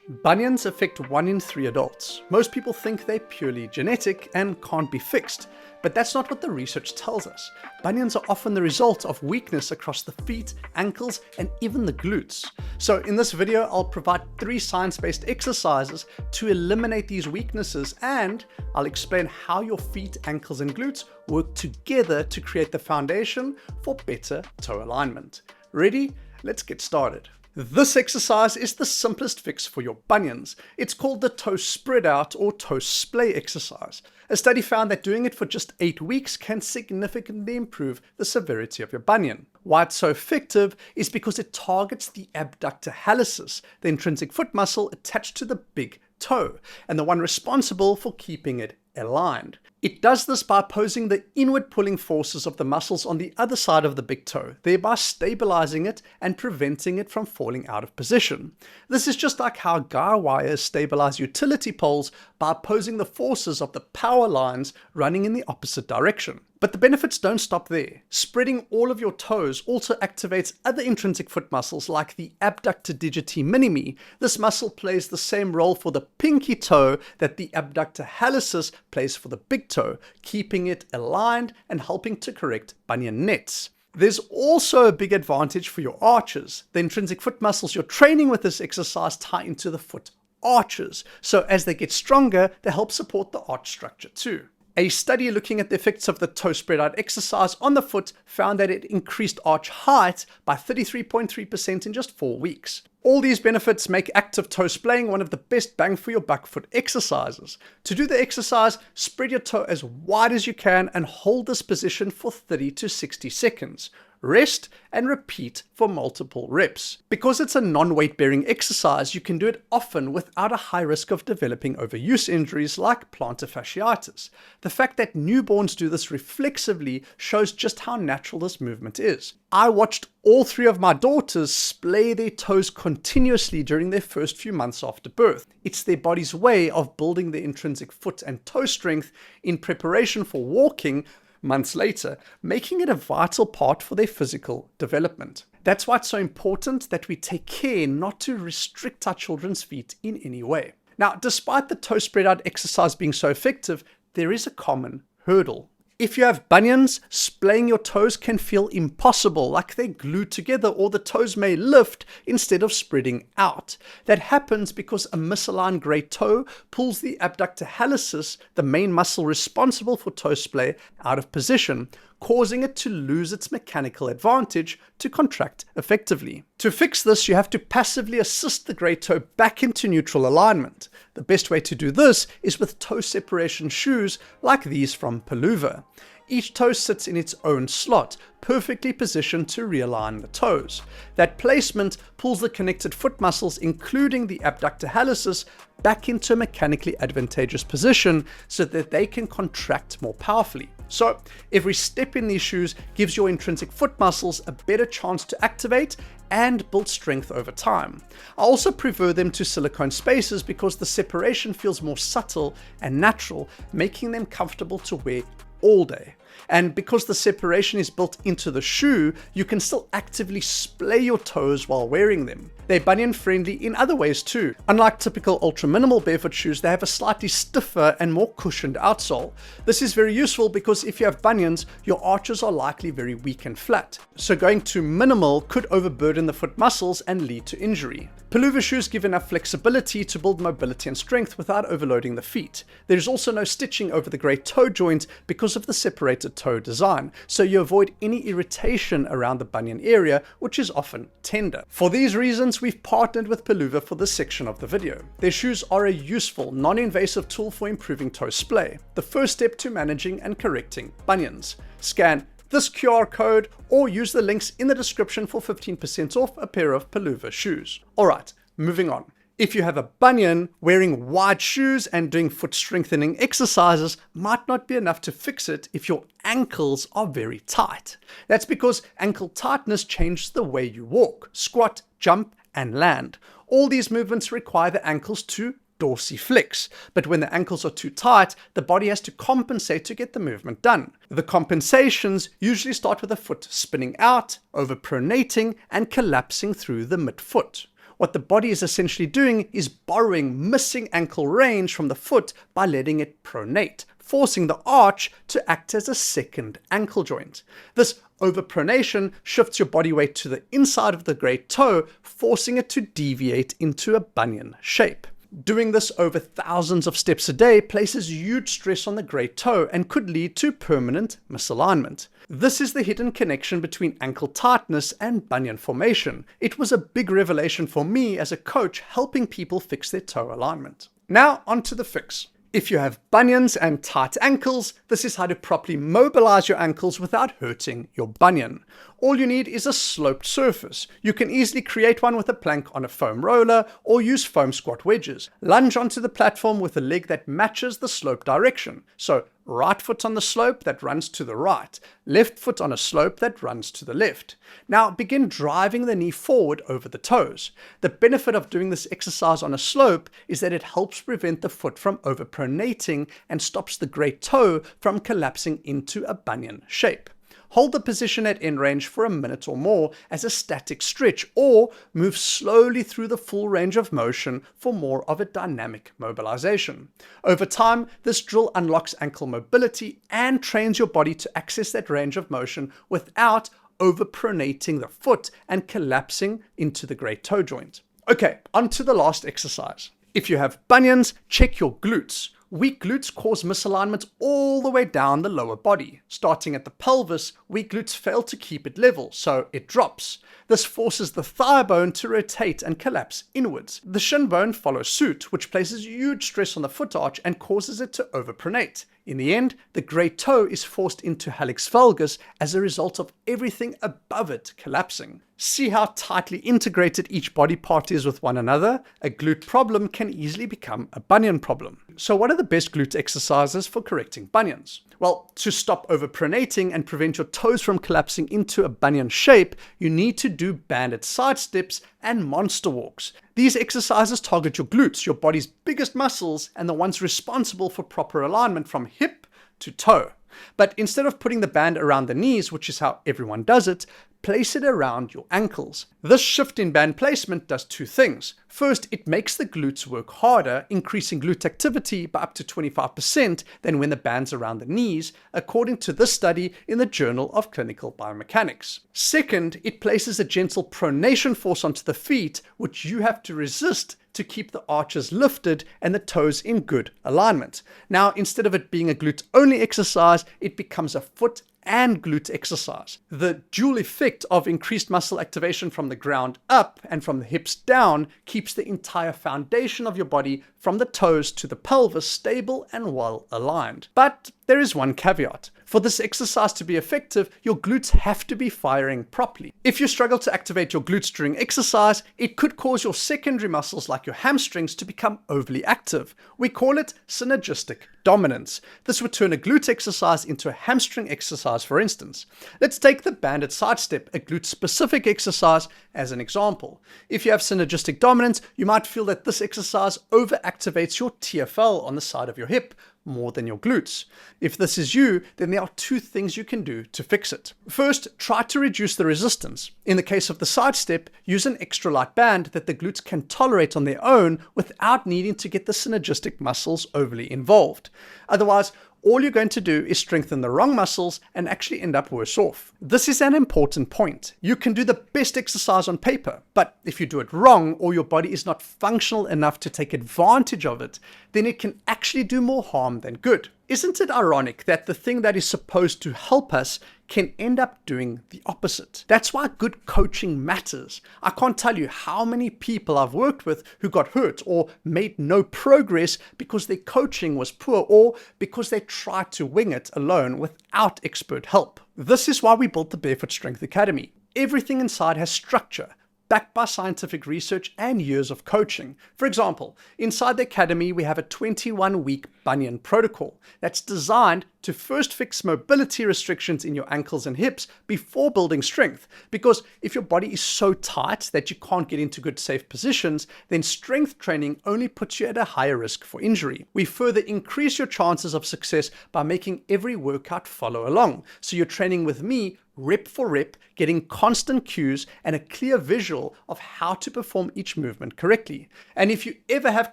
Bunions affect 1 in 3 adults. Most people think they're purely genetic and can't be fixed, but that's not what the research tells us. Bunions are often the result of weakness across the feet, ankles, and even the glutes. So in this video, I'll provide 3 science-based exercises to eliminate these weaknesses, and I'll explain how your feet, ankles, and glutes work together to create the foundation for better toe alignment. Ready? Let's get started. This exercise is the simplest fix for your bunions. It's called the toe spread out or toe splay exercise. A study found that doing it for just 8 weeks can significantly improve the severity of your bunion. Why it's so effective is because it targets the abductor hallucis, the intrinsic foot muscle attached to the big toe, and the one responsible for keeping it aligned. It does this by opposing the inward pulling forces of the muscles on the other side of the big toe, thereby stabilizing it and preventing it from falling out of position. This is just like how guy wires stabilize utility poles by opposing the forces of the power lines running in the opposite direction. But the benefits don't stop there. Spreading all of your toes also activates other intrinsic foot muscles like the abductor digiti minimi. This muscle plays the same role for the pinky toe that the abductor hallucis plays for the big toe, keeping it aligned and helping to correct bunion nets. There's also a big advantage for your arches. The intrinsic foot muscles you're training with this exercise tie into the foot arches. So as they get stronger, they help support the arch structure too. A study looking at the effects of the toe spread out exercise on the foot found that it increased arch height by 33.3% in just 4 weeks. All these benefits make active toe splaying one of the best bang for your buck foot exercises. To do the exercise, spread your toe as wide as you can and hold this position for 30 to 60 seconds. Rest and repeat for multiple reps. Because it's a non-weight bearing exercise, you can do it often without a high risk of developing overuse injuries like plantar fasciitis. The fact that newborns do this reflexively shows just how natural this movement is. I watched all 3 of my daughters splay their toes continuously during their first few months after birth. It's their body's way of building their intrinsic foot and toe strength in preparation for walking months later, making it a vital part for their physical development. That's why it's so important that we take care not to restrict our children's feet in any way. Now, despite the toe spread out exercise being so effective, there is a common hurdle. If you have bunions, splaying your toes can feel impossible, like they're glued together or the toes may lift instead of spreading out. That happens because a misaligned great toe pulls the abductor hallucis, the main muscle responsible for toe splay, out of position, causing it to lose its mechanical advantage to contract effectively. To fix this, you have to passively assist the great toe back into neutral alignment. The best way to do this is with toe separation shoes like these from Peluva. Each toe sits in its own slot, perfectly positioned to realign the toes. That placement pulls the connected foot muscles, including the abductor hallucis, back into a mechanically advantageous position so that they can contract more powerfully. So every step in these shoes gives your intrinsic foot muscles a better chance to activate and build strength over time. I also prefer them to silicone spacers because the separation feels more subtle and natural, making them comfortable to wear all day. And because the separation is built into the shoe, you can still actively splay your toes while wearing them. They're bunion friendly in other ways too. Unlike typical ultra minimal barefoot shoes, they have a slightly stiffer and more cushioned outsole. This is very useful because if you have bunions, your arches are likely very weak and flat. So going to minimal could overburden the foot muscles and lead to injury. Peluva shoes give enough flexibility to build mobility and strength without overloading the feet. There's also no stitching over the great toe joint because of the separated toe design, so you avoid any irritation around the bunion area, which is often tender. For these reasons, we've partnered with Peluva for this section of the video. Their shoes are a useful, non-invasive tool for improving toe splay, the first step to managing and correcting bunions. Scan this QR code or use the links in the description for 15% off a pair of Peluva shoes. Alright, moving on. If you have a bunion, wearing wide shoes and doing foot strengthening exercises might not be enough to fix it if your ankles are very tight. That's because ankle tightness changes the way you walk, squat, jump, and land. All these movements require the ankles to dorsiflex, but when the ankles are too tight, the body has to compensate to get the movement done. The compensations usually start with the foot spinning out, over pronating, and collapsing through the midfoot. What the body is essentially doing is borrowing missing ankle range from the foot by letting it pronate, forcing the arch to act as a second ankle joint. This overpronation shifts your body weight to the inside of the great toe, forcing it to deviate into a bunion shape. Doing this over thousands of steps a day places huge stress on the great toe and could lead to permanent misalignment. This is the hidden connection between ankle tightness and bunion formation. It was a big revelation for me as a coach, helping people fix their toe alignment. Now onto the fix. If you have bunions and tight ankles, this is how to properly mobilize your ankles without hurting your bunion. All you need is a sloped surface. You can easily create one with a plank on a foam roller or use foam squat wedges. Lunge onto the platform with a leg that matches the slope direction. So right foot on the slope that runs to the right, left foot on a slope that runs to the left. Now begin driving the knee forward over the toes. The benefit of doing this exercise on a slope is that it helps prevent the foot from overpronating and stops the great toe from collapsing into a bunion shape. Hold the position at end range for a minute or more as a static stretch, or move slowly through the full range of motion for more of a dynamic mobilization. Over time, this drill unlocks ankle mobility and trains your body to access that range of motion without overpronating the foot and collapsing into the great toe joint. Okay, on to the last exercise. If you have bunions, check your glutes. Weak glutes cause misalignment all the way down the lower body. Starting at the pelvis, weak glutes fail to keep it level, so it drops. This forces the thigh bone to rotate and collapse inwards. The shin bone follows suit, which places huge stress on the foot arch and causes it to overpronate. In the end, the great toe is forced into hallucis valgus as a result of everything above it collapsing. See how tightly integrated each body part is with one another? A glute problem can easily become a bunion problem. So what are the best glute exercises for correcting bunions? Well, to stop overpronating and prevent your toes from collapsing into a bunion shape, you need to do banded side steps and monster walks. These exercises target your glutes, your body's biggest muscles, and the ones responsible for proper alignment from hip to toe. But instead of putting the band around the knees, which is how everyone does it, place it around your ankles. This shift in band placement does two things. First, it makes the glutes work harder, increasing glute activity by up to 25% than when the band's around the knees, according to this study in the Journal of Clinical Biomechanics. Second, it places a gentle pronation force onto the feet, which you have to resist to keep the arches lifted and the toes in good alignment. Now, instead of it being a glute-only exercise, it becomes a foot and glute exercise. The dual effect of increased muscle activation from the ground up and from the hips down keeps the entire foundation of your body from the toes to the pelvis stable and well aligned. But there is one caveat. For this exercise to be effective, your glutes have to be firing properly. If you struggle to activate your glutes during exercise, it could cause your secondary muscles like your hamstrings to become overly active. We call it synergistic dominance. This would turn a glute exercise into a hamstring exercise, for instance. Let's take the banded side step, a glute-specific exercise, as an example. If you have synergistic dominance, you might feel that this exercise overactivates your TFL on the side of your hip more than your glutes. If this is you, then there are two things you can do to fix it. First, try to reduce the resistance. In the case of the side step, use an extra light band that the glutes can tolerate on their own without needing to get the synergistic muscles overly involved. Otherwise, all you're going to do is strengthen the wrong muscles and actually end up worse off. This is an important point. You can do the best exercise on paper, but if you do it wrong or your body is not functional enough to take advantage of it, then it can actually do more harm than good. Isn't it ironic that the thing that is supposed to help us can end up doing the opposite? That's why good coaching matters. I can't tell you how many people I've worked with who got hurt or made no progress because their coaching was poor or because they tried to wing it alone without expert help. This is why we built the Barefoot Strength Academy. Everything inside has structure, backed by scientific research and years of coaching. For example, inside the academy, we have a 21-week bunion protocol that's designed to first fix mobility restrictions in your ankles and hips before building strength. Because if your body is so tight that you can't get into good safe positions, then strength training only puts you at a higher risk for injury. We further increase your chances of success by making every workout follow along. So you're training with me rep for rep, getting constant cues and a clear visual of how to perform each movement correctly. And if you ever have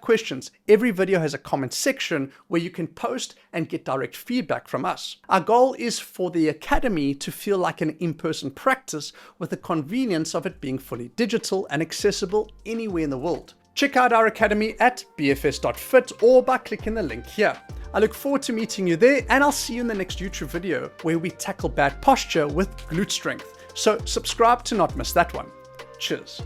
questions, every video has a comment section where you can post and get direct feedback from us. Our goal is for the Academy to feel like an in-person practice with the convenience of it being fully digital and accessible anywhere in the world. Check out our Academy at bfs.fit or by clicking the link here. I look forward to meeting you there, and I'll see you in the next YouTube video where we tackle bad posture with glute strength. So subscribe to not miss that one. Cheers.